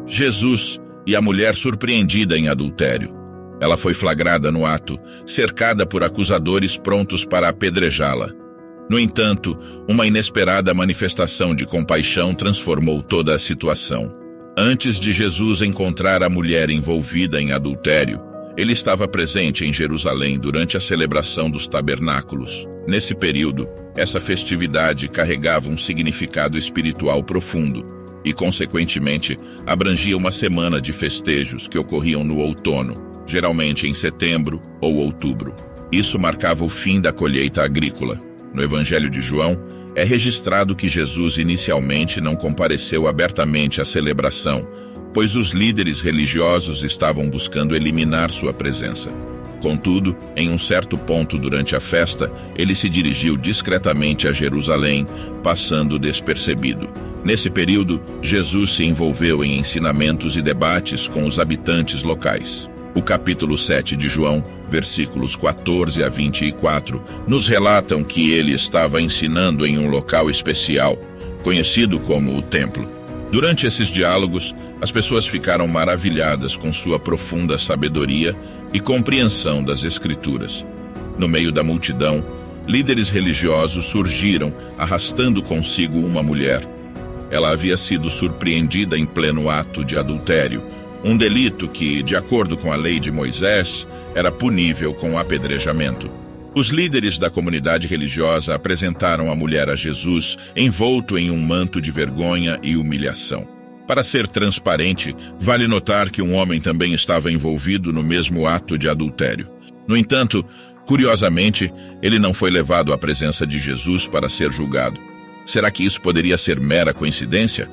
Jesus e a mulher surpreendida em adultério. Ela foi flagrada no ato, cercada por acusadores prontos para apedrejá-la. No entanto, uma inesperada manifestação de compaixão transformou toda a situação. Antes de Jesus encontrar a mulher envolvida em adultério, ele estava presente em Jerusalém durante a celebração dos tabernáculos. Nesse período, essa festividade carregava um significado espiritual profundo e, consequentemente, abrangia uma semana de festejos que ocorriam no outono, geralmente em setembro ou outubro. Isso marcava o fim da colheita agrícola. No Evangelho de João, é registrado que Jesus inicialmente não compareceu abertamente à celebração, pois os líderes religiosos estavam buscando eliminar sua presença. Contudo, em um certo ponto durante a festa, ele se dirigiu discretamente a Jerusalém, passando despercebido. Nesse período, Jesus se envolveu em ensinamentos e debates com os habitantes locais. O capítulo 7 de João, versículos 14 a 24, nos relatam que ele estava ensinando em um local especial, conhecido como o Templo. Durante esses diálogos, as pessoas ficaram maravilhadas com sua profunda sabedoria e compreensão das Escrituras. No meio da multidão, líderes religiosos surgiram, arrastando consigo uma mulher. Ela havia sido surpreendida em pleno ato de adultério, um delito que, de acordo com a lei de Moisés, era punível com apedrejamento. Os líderes da comunidade religiosa apresentaram a mulher a Jesus envolto em um manto de vergonha e humilhação. Para ser transparente, vale notar que um homem também estava envolvido no mesmo ato de adultério. No entanto, curiosamente, ele não foi levado à presença de Jesus para ser julgado. Será que isso poderia ser mera coincidência?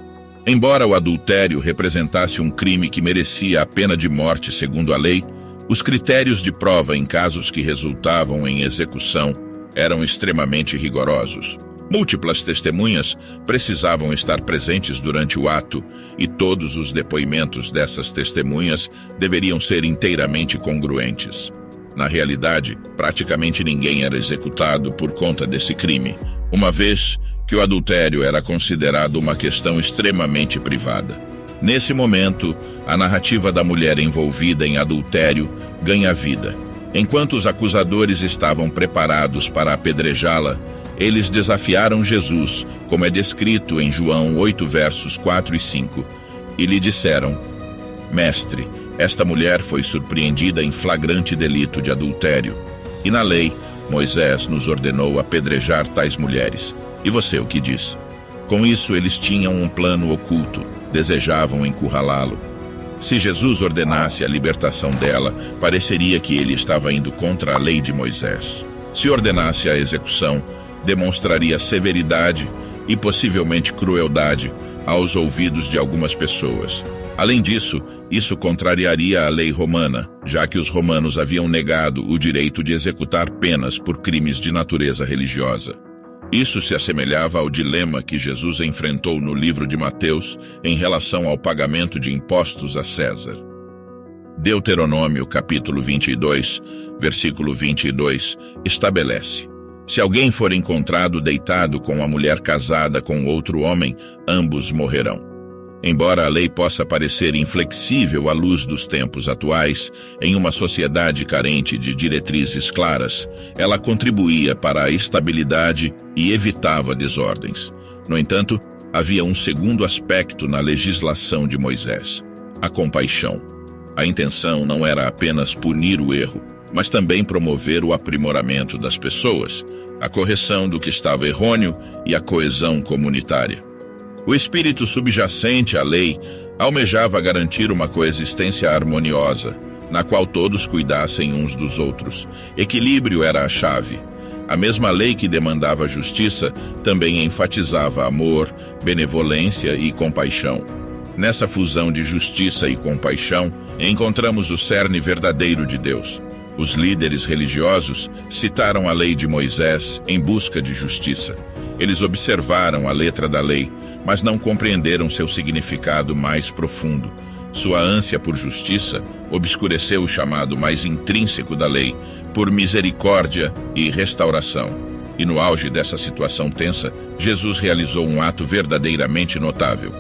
Embora o adultério representasse um crime que merecia a pena de morte segundo a lei, os critérios de prova em casos que resultavam em execução eram extremamente rigorosos. Múltiplas testemunhas precisavam estar presentes durante o ato e todos os depoimentos dessas testemunhas deveriam ser inteiramente congruentes. Na realidade, praticamente ninguém era executado por conta desse crime, uma vez que o adultério era considerado uma questão extremamente privada. Nesse momento, a narrativa da mulher envolvida em adultério ganha vida. Enquanto os acusadores estavam preparados para apedrejá-la, eles desafiaram Jesus, como é descrito em João 8, versos 4 e 5, e lhe disseram: Mestre, esta mulher foi surpreendida em flagrante delito de adultério, e na lei, Moisés nos ordenou apedrejar tais mulheres. E você o que diz? Com isso, eles tinham um plano oculto, desejavam encurralá-lo. Se Jesus ordenasse a libertação dela, pareceria que ele estava indo contra a lei de Moisés. Se ordenasse a execução, demonstraria severidade e possivelmente crueldade aos ouvidos de algumas pessoas. Além disso, isso contrariaria a lei romana, já que os romanos haviam negado o direito de executar penas por crimes de natureza religiosa. Isso se assemelhava ao dilema que Jesus enfrentou no livro de Mateus em relação ao pagamento de impostos a César. Deuteronômio, capítulo 22, versículo 22, estabelece: se alguém for encontrado deitado com a mulher casada com outro homem, ambos morrerão. Embora a lei possa parecer inflexível à luz dos tempos atuais, em uma sociedade carente de diretrizes claras, ela contribuía para a estabilidade e evitava desordens. No entanto, havia um segundo aspecto na legislação de Moisés: a compaixão. A intenção não era apenas punir o erro, mas também promover o aprimoramento das pessoas, a correção do que estava errôneo e a coesão comunitária. O espírito subjacente à lei almejava garantir uma coexistência harmoniosa, na qual todos cuidassem uns dos outros. Equilíbrio era a chave. A mesma lei que demandava justiça também enfatizava amor, benevolência e compaixão. Nessa fusão de justiça e compaixão, encontramos o cerne verdadeiro de Deus. Os líderes religiosos citaram a lei de Moisés em busca de justiça. Eles observaram a letra da lei, mas não compreenderam seu significado mais profundo. Sua ânsia por justiça obscureceu o chamado mais intrínseco da lei, por misericórdia e restauração. E no auge dessa situação tensa, Jesus realizou um ato verdadeiramente notável.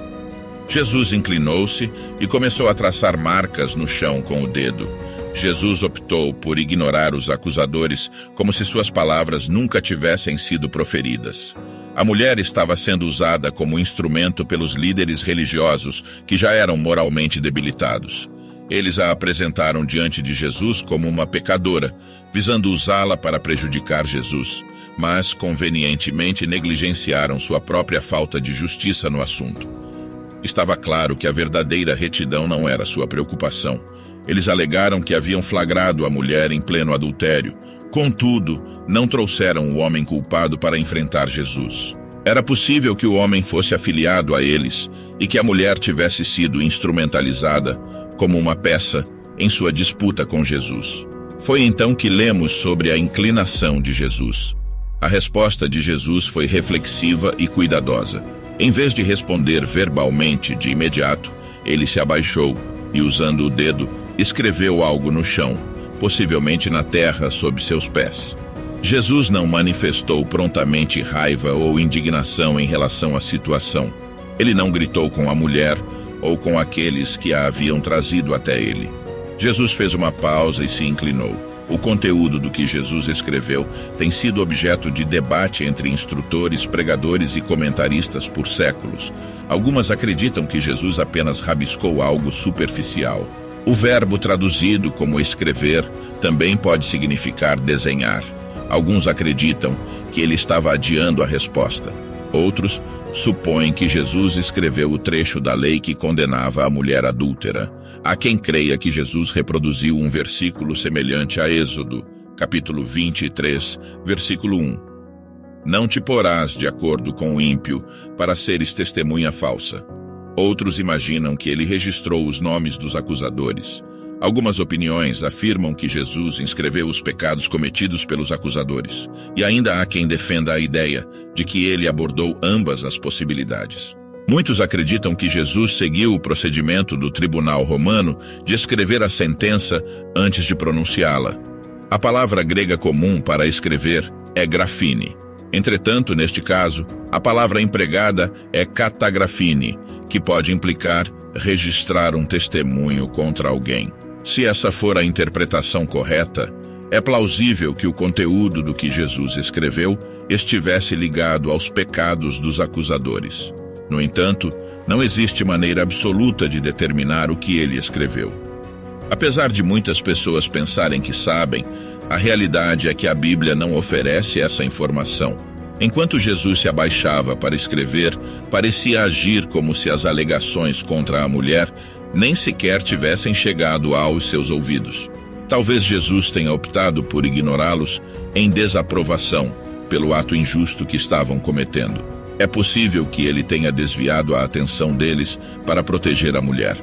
Jesus inclinou-se e começou a traçar marcas no chão com o dedo. Jesus optou por ignorar os acusadores como se suas palavras nunca tivessem sido proferidas. A mulher estava sendo usada como instrumento pelos líderes religiosos que já eram moralmente debilitados. Eles a apresentaram diante de Jesus como uma pecadora, visando usá-la para prejudicar Jesus, mas convenientemente negligenciaram sua própria falta de justiça no assunto. Estava claro que a verdadeira retidão não era sua preocupação. Eles alegaram que haviam flagrado a mulher em pleno adultério. Contudo, não trouxeram o homem culpado para enfrentar Jesus. Era possível que o homem fosse afiliado a eles e que a mulher tivesse sido instrumentalizada como uma peça em sua disputa com Jesus. Foi então que lemos sobre a inclinação de Jesus. A resposta de Jesus foi reflexiva e cuidadosa. Em vez de responder verbalmente de imediato, ele se abaixou e, usando o dedo, escreveu algo no chão, possivelmente na terra sob seus pés. Jesus não manifestou prontamente raiva ou indignação em relação à situação. Ele não gritou com a mulher ou com aqueles que a haviam trazido até ele. Jesus fez uma pausa e se inclinou. O conteúdo do que Jesus escreveu tem sido objeto de debate entre instrutores, pregadores e comentaristas por séculos. Algumas acreditam que Jesus apenas rabiscou algo superficial. O verbo traduzido como escrever também pode significar desenhar. Alguns acreditam que ele estava adiando a resposta. Outros supõem que Jesus escreveu o trecho da lei que condenava a mulher adúltera. Há quem creia que Jesus reproduziu um versículo semelhante a Êxodo, capítulo 23, versículo 1. Não te porás de acordo com o ímpio para seres testemunha falsa. Outros imaginam que ele registrou os nomes dos acusadores. Algumas opiniões afirmam que Jesus inscreveu os pecados cometidos pelos acusadores. E ainda há quem defenda a ideia de que ele abordou ambas as possibilidades. Muitos acreditam que Jesus seguiu o procedimento do tribunal romano de escrever a sentença antes de pronunciá-la. A palavra grega comum para escrever é grafine. Entretanto, neste caso, a palavra empregada é katagrafine, que pode implicar registrar um testemunho contra alguém. Se essa for a interpretação correta, é plausível que o conteúdo do que Jesus escreveu estivesse ligado aos pecados dos acusadores. No entanto, não existe maneira absoluta de determinar o que ele escreveu. Apesar de muitas pessoas pensarem que sabem, a realidade é que a Bíblia não oferece essa informação. Enquanto Jesus se abaixava para escrever, parecia agir como se as alegações contra a mulher nem sequer tivessem chegado aos seus ouvidos. Talvez Jesus tenha optado por ignorá-los em desaprovação pelo ato injusto que estavam cometendo. É possível que ele tenha desviado a atenção deles para proteger a mulher.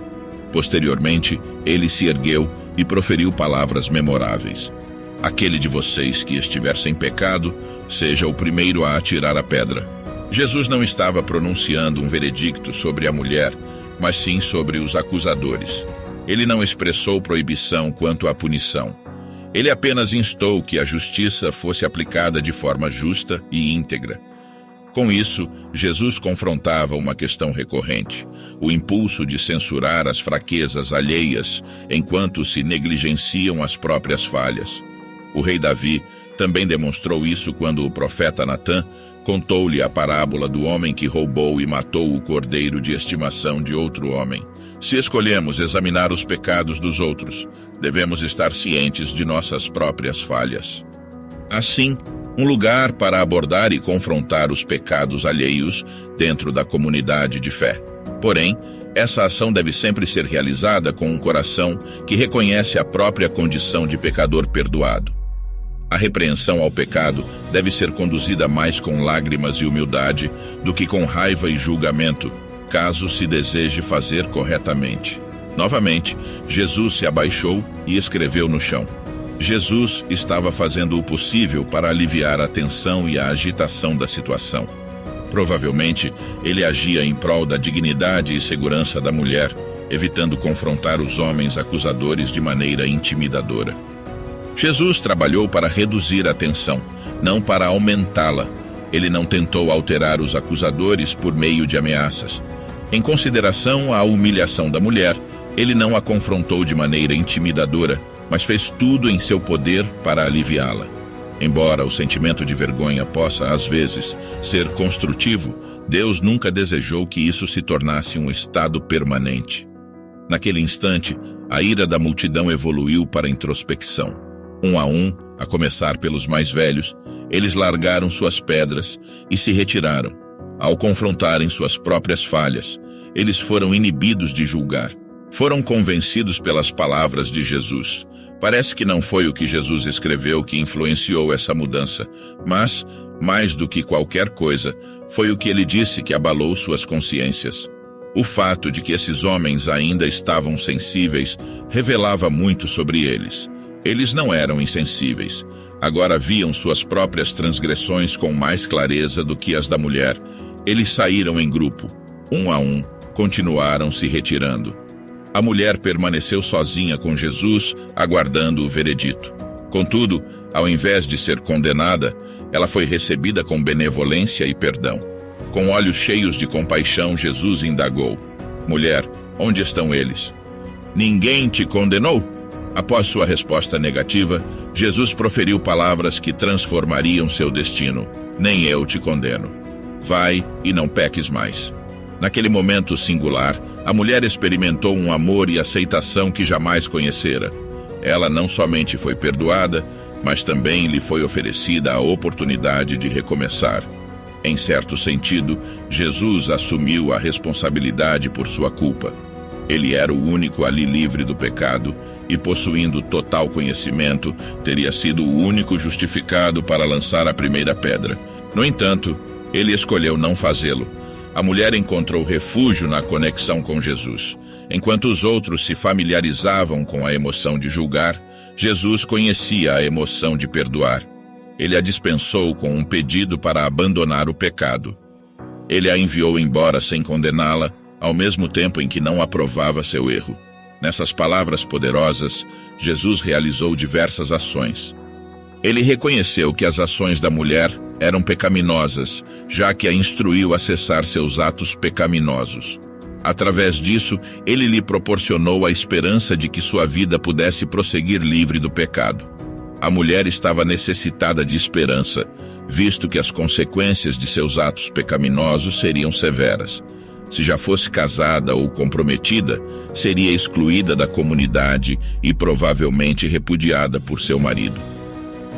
Posteriormente, ele se ergueu e proferiu palavras memoráveis. Aquele de vocês que estiver sem pecado, seja o primeiro a atirar a pedra. Jesus não estava pronunciando um veredicto sobre a mulher, mas sim sobre os acusadores. Ele não expressou proibição quanto à punição. Ele apenas instou que a justiça fosse aplicada de forma justa e íntegra. Com isso, Jesus confrontava uma questão recorrente, o impulso de censurar as fraquezas alheias enquanto se negligenciam as próprias falhas. O rei Davi também demonstrou isso quando o profeta Natã contou-lhe a parábola do homem que roubou e matou o cordeiro de estimação de outro homem. Se escolhemos examinar os pecados dos outros, devemos estar cientes de nossas próprias falhas. Assim, um lugar para abordar e confrontar os pecados alheios dentro da comunidade de fé. Porém, essa ação deve sempre ser realizada com um coração que reconhece a própria condição de pecador perdoado. A repreensão ao pecado deve ser conduzida mais com lágrimas e humildade do que com raiva e julgamento, caso se deseje fazer corretamente. Novamente, Jesus se abaixou e escreveu no chão. Jesus estava fazendo o possível para aliviar a tensão e a agitação da situação. Provavelmente, ele agia em prol da dignidade e segurança da mulher, evitando confrontar os homens acusadores de maneira intimidadora. Jesus trabalhou para reduzir a tensão, não para aumentá-la. Ele não tentou alterar os acusadores por meio de ameaças. Em consideração à humilhação da mulher, ele não a confrontou de maneira intimidadora, mas fez tudo em seu poder para aliviá-la. Embora o sentimento de vergonha possa, às vezes, ser construtivo, Deus nunca desejou que isso se tornasse um estado permanente. Naquele instante, a ira da multidão evoluiu para introspecção. Um, a começar pelos mais velhos, eles largaram suas pedras e se retiraram. Ao confrontarem suas próprias falhas, eles foram inibidos de julgar. Foram convencidos pelas palavras de Jesus. Parece que não foi o que Jesus escreveu que influenciou essa mudança, mas, mais do que qualquer coisa, foi o que ele disse que abalou suas consciências. O fato de que esses homens ainda estavam sensíveis revelava muito sobre eles. Eles não eram insensíveis. Agora viam suas próprias transgressões com mais clareza do que as da mulher. Eles saíram em grupo. Um, continuaram se retirando. A mulher permaneceu sozinha com Jesus, aguardando o veredito. Contudo, ao invés de ser condenada, ela foi recebida com benevolência e perdão. Com olhos cheios de compaixão, Jesus indagou: Mulher, onde estão eles? Ninguém te condenou? Após sua resposta negativa, Jesus proferiu palavras que transformariam seu destino. Nem eu te condeno. Vai e não peques mais. Naquele momento singular, a mulher experimentou um amor e aceitação que jamais conhecera. Ela não somente foi perdoada, mas também lhe foi oferecida a oportunidade de recomeçar. Em certo sentido, Jesus assumiu a responsabilidade por sua culpa. Ele era o único ali livre do pecado e, possuindo total conhecimento, teria sido o único justificado para lançar a primeira pedra. No entanto, ele escolheu não fazê-lo. A mulher encontrou refúgio na conexão com Jesus. Enquanto os outros se familiarizavam com a emoção de julgar, Jesus conhecia a emoção de perdoar. Ele a dispensou com um pedido para abandonar o pecado. Ele a enviou embora sem condená-la, ao mesmo tempo em que não aprovava seu erro. Nessas palavras poderosas, Jesus realizou diversas ações. Ele reconheceu que as ações da mulher eram pecaminosas, já que a instruiu a cessar seus atos pecaminosos. Através disso, ele lhe proporcionou a esperança de que sua vida pudesse prosseguir livre do pecado. A mulher estava necessitada de esperança, visto que as consequências de seus atos pecaminosos seriam severas. Se já fosse casada ou comprometida, seria excluída da comunidade e provavelmente repudiada por seu marido.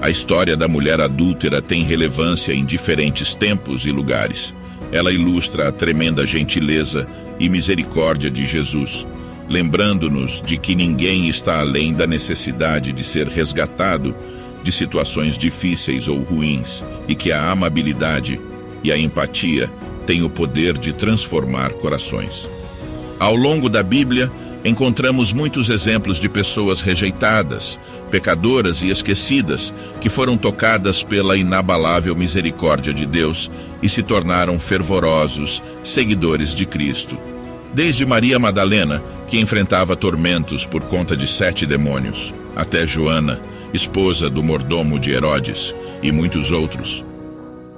A história da mulher adúltera tem relevância em diferentes tempos e lugares. Ela ilustra a tremenda gentileza e misericórdia de Jesus, lembrando-nos de que ninguém está além da necessidade de ser resgatado de situações difíceis ou ruins e que a amabilidade e a empatia têm o poder de transformar corações. Ao longo da Bíblia, encontramos muitos exemplos de pessoas rejeitadas, pecadoras e esquecidas, que foram tocadas pela inabalável misericórdia de Deus e se tornaram fervorosos seguidores de Cristo. Desde Maria Madalena, que enfrentava tormentos por conta de 7 demônios, até Joana, esposa do mordomo de Herodes, e muitos outros.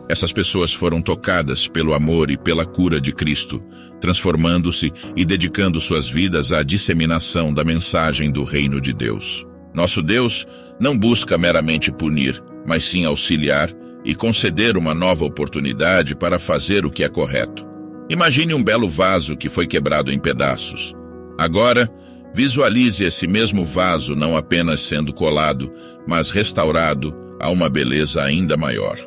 Essas pessoas foram tocadas pelo amor e pela cura de Cristo, transformando-se e dedicando suas vidas à disseminação da mensagem do reino de Deus. Nosso Deus não busca meramente punir, mas sim auxiliar e conceder uma nova oportunidade para fazer o que é correto. Imagine um belo vaso que foi quebrado em pedaços. Agora, visualize esse mesmo vaso não apenas sendo colado, mas restaurado a uma beleza ainda maior.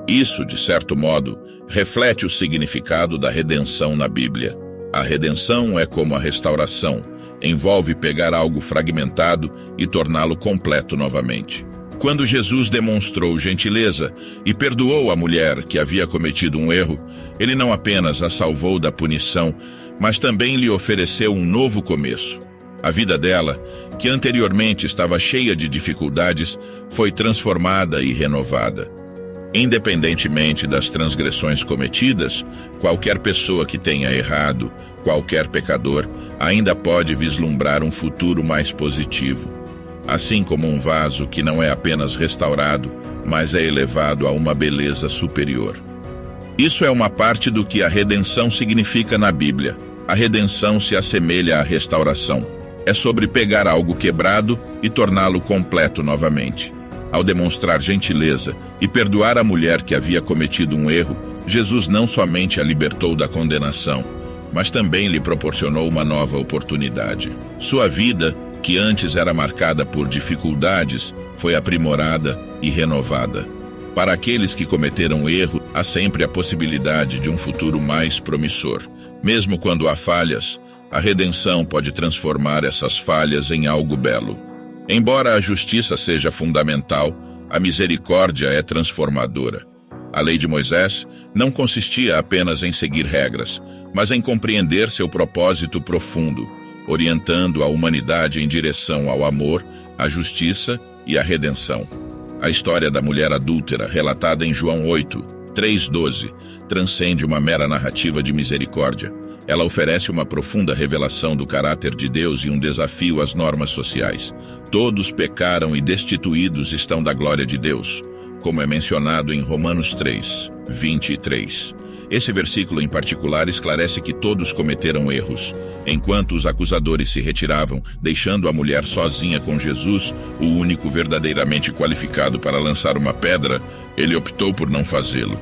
Isso, de certo modo, reflete o significado da redenção na Bíblia. A redenção é como a restauração, envolve pegar algo fragmentado e torná-lo completo novamente. Quando Jesus demonstrou gentileza e perdoou a mulher que havia cometido um erro, ele não apenas a salvou da punição, mas também lhe ofereceu um novo começo. A vida dela, que anteriormente estava cheia de dificuldades, foi transformada e renovada. Independentemente das transgressões cometidas, qualquer pessoa que tenha errado, qualquer pecador, ainda pode vislumbrar um futuro mais positivo. Assim como um vaso que não é apenas restaurado, mas é elevado a uma beleza superior. Isso é uma parte do que a redenção significa na Bíblia. A redenção se assemelha à restauração. É sobre pegar algo quebrado e torná-lo completo novamente. Ao demonstrar gentileza e perdoar a mulher que havia cometido um erro, Jesus não somente a libertou da condenação, mas também lhe proporcionou uma nova oportunidade. Sua vida, que antes era marcada por dificuldades, foi aprimorada e renovada. Para aqueles que cometeram erro, há sempre a possibilidade de um futuro mais promissor. Mesmo quando há falhas, a redenção pode transformar essas falhas em algo belo. Embora a justiça seja fundamental, a misericórdia é transformadora. A lei de Moisés não consistia apenas em seguir regras, mas em compreender seu propósito profundo, orientando a humanidade em direção ao amor, à justiça e à redenção. A história da mulher adúltera, relatada em João 8, 3:12, transcende uma mera narrativa de misericórdia. Ela oferece uma profunda revelação do caráter de Deus e um desafio às normas sociais. Todos pecaram e destituídos estão da glória de Deus, como é mencionado em Romanos 3, 23. Esse versículo em particular esclarece que todos cometeram erros. Enquanto os acusadores se retiravam, deixando a mulher sozinha com Jesus, o único verdadeiramente qualificado para lançar uma pedra, ele optou por não fazê-lo.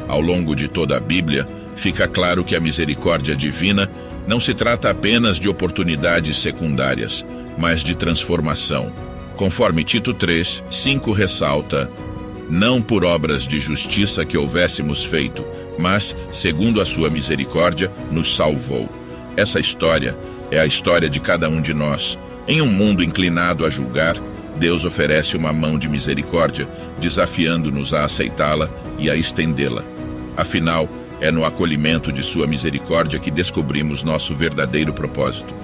Ao longo de toda a Bíblia, fica claro que a misericórdia divina não se trata apenas de oportunidades secundárias, mas de transformação. Conforme Tito 3, 5 ressalta: não por obras de justiça que houvéssemos feito, mas, segundo a sua misericórdia, nos salvou. Essa história é a história de cada um de nós. Em um mundo inclinado a julgar, Deus oferece uma mão de misericórdia, desafiando-nos a aceitá-la e a estendê-la. Afinal, é no acolhimento de sua misericórdia que descobrimos nosso verdadeiro propósito.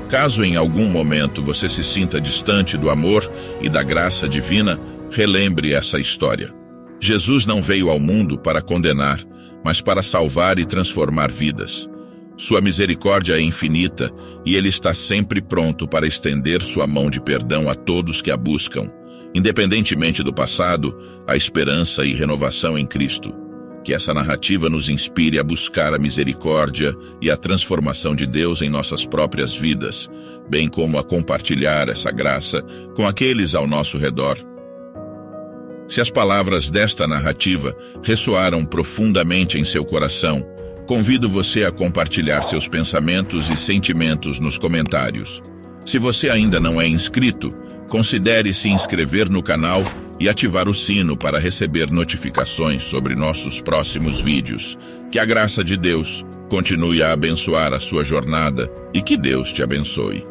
Caso em algum momento você se sinta distante do amor e da graça divina, relembre essa história. Jesus não veio ao mundo para condenar, mas para salvar e transformar vidas. Sua misericórdia é infinita e Ele está sempre pronto para estender sua mão de perdão a todos que a buscam. Independentemente do passado, há esperança e renovação em Cristo. Que essa narrativa nos inspire a buscar a misericórdia e a transformação de Deus em nossas próprias vidas, bem como a compartilhar essa graça com aqueles ao nosso redor. Se as palavras desta narrativa ressoaram profundamente em seu coração, convido você a compartilhar seus pensamentos e sentimentos nos comentários. Se você ainda não é inscrito, considere se inscrever no canal e ativar o sino para receber notificações sobre nossos próximos vídeos. Que a graça de Deus continue a abençoar a sua jornada e que Deus te abençoe.